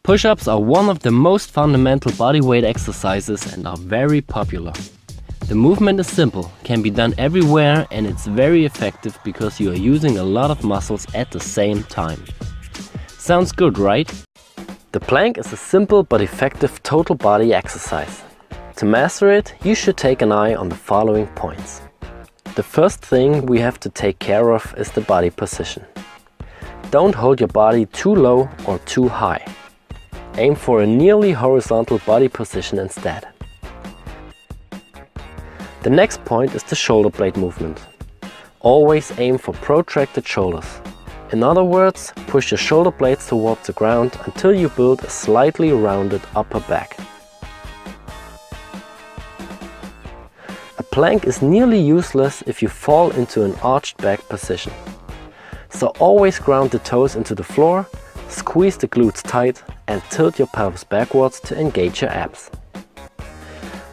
Push-ups are one of the most fundamental bodyweight exercises and are very popular. The movement is simple, can be done everywhere, and it's very effective because you are using a lot of muscles at the same time. Sounds good, right? The plank is a simple but effective total body exercise. To master it, you should take an eye on the following points. The first thing we have to take care of is the body position. Don't hold your body too low or too high. Aim for a nearly horizontal body position instead. The next point is the shoulder blade movement. Always aim for protracted shoulders. In other words, push your shoulder blades towards the ground until you build a slightly rounded upper back. A plank is nearly useless if you fall into an arched back position. So always ground the toes into the floor, squeeze the glutes tight and tilt your pelvis backwards to engage your abs.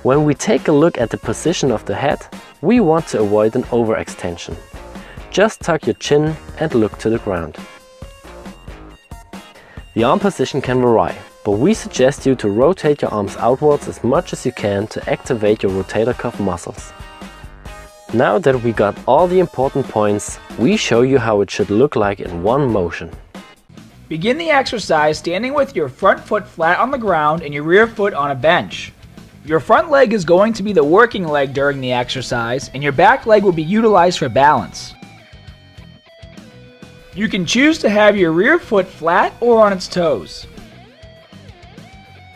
When we take a look at the position of the head, we want to avoid an overextension. Just tuck your chin and look to the ground. The arm position can vary, but we suggest you to rotate your arms outwards as much as you can to activate your rotator cuff muscles. Now that we got all the important points, we show you how it should look like in one motion. Begin the exercise standing with your front foot flat on the ground and your rear foot on a bench. Your front leg is going to be the working leg during the exercise, and your back leg will be utilized for balance. You can choose to have your rear foot flat or on its toes.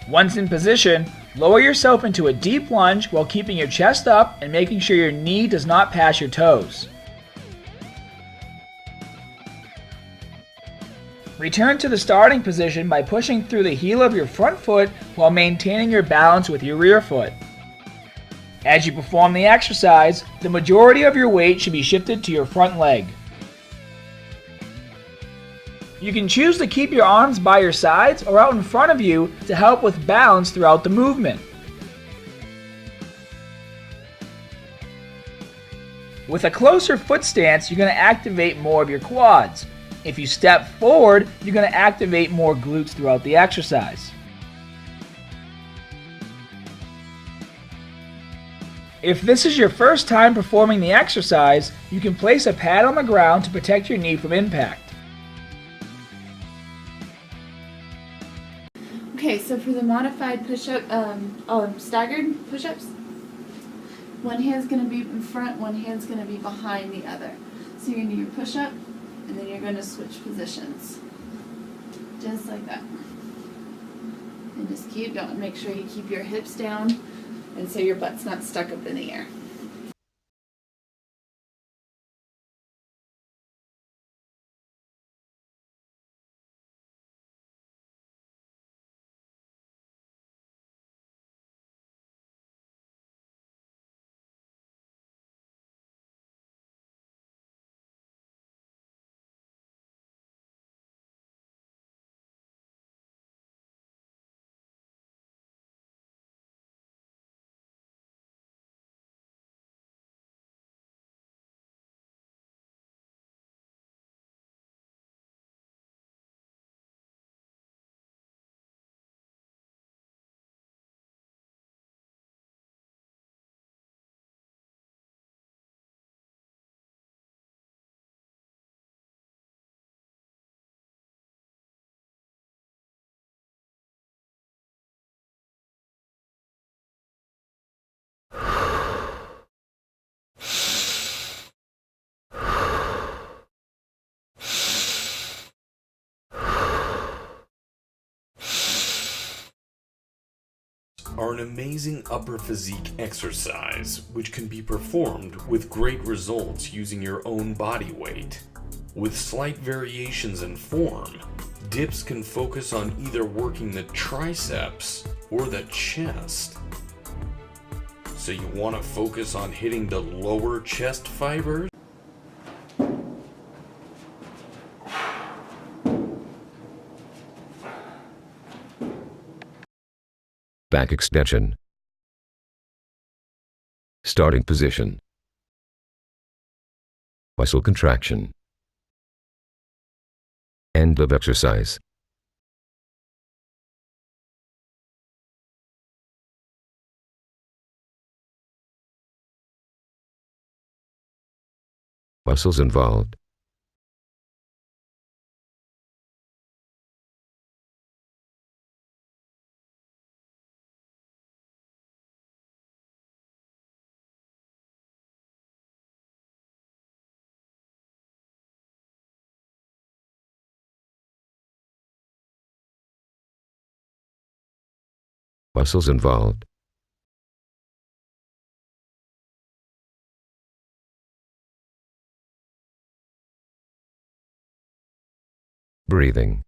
Once in position, lower yourself into a deep lunge while keeping your chest up and making sure your knee does not pass your toes. Return to the starting position by pushing through the heel of your front foot while maintaining your balance with your rear foot. As you perform the exercise, the majority of your weight should be shifted to your front leg. You can choose to keep your arms by your sides or out in front of you to help with balance throughout the movement. With a closer foot stance, you're going to activate more of your quads. If you step forward, you're going to activate more glutes throughout the exercise. If this is your first time performing the exercise, you can place a pad on the ground to protect your knee from impact. Okay, so for the modified push-up, staggered push-ups, one hand's going to be in front, one hand's going to be behind the other. So you're going to do your push-up, and then you're going to switch positions. Just like that. And just keep going. Make sure you keep your hips down, and so your butt's not stuck up in the air. Are an amazing upper physique exercise which can be performed with great results using your own body weight. With slight variations in form, dips can focus on either working the triceps or the chest. So you want to focus on hitting the lower chest fibers? Back extension. Starting position. Muscle contraction. End of exercise. Muscles involved. Muscles involved. Breathing.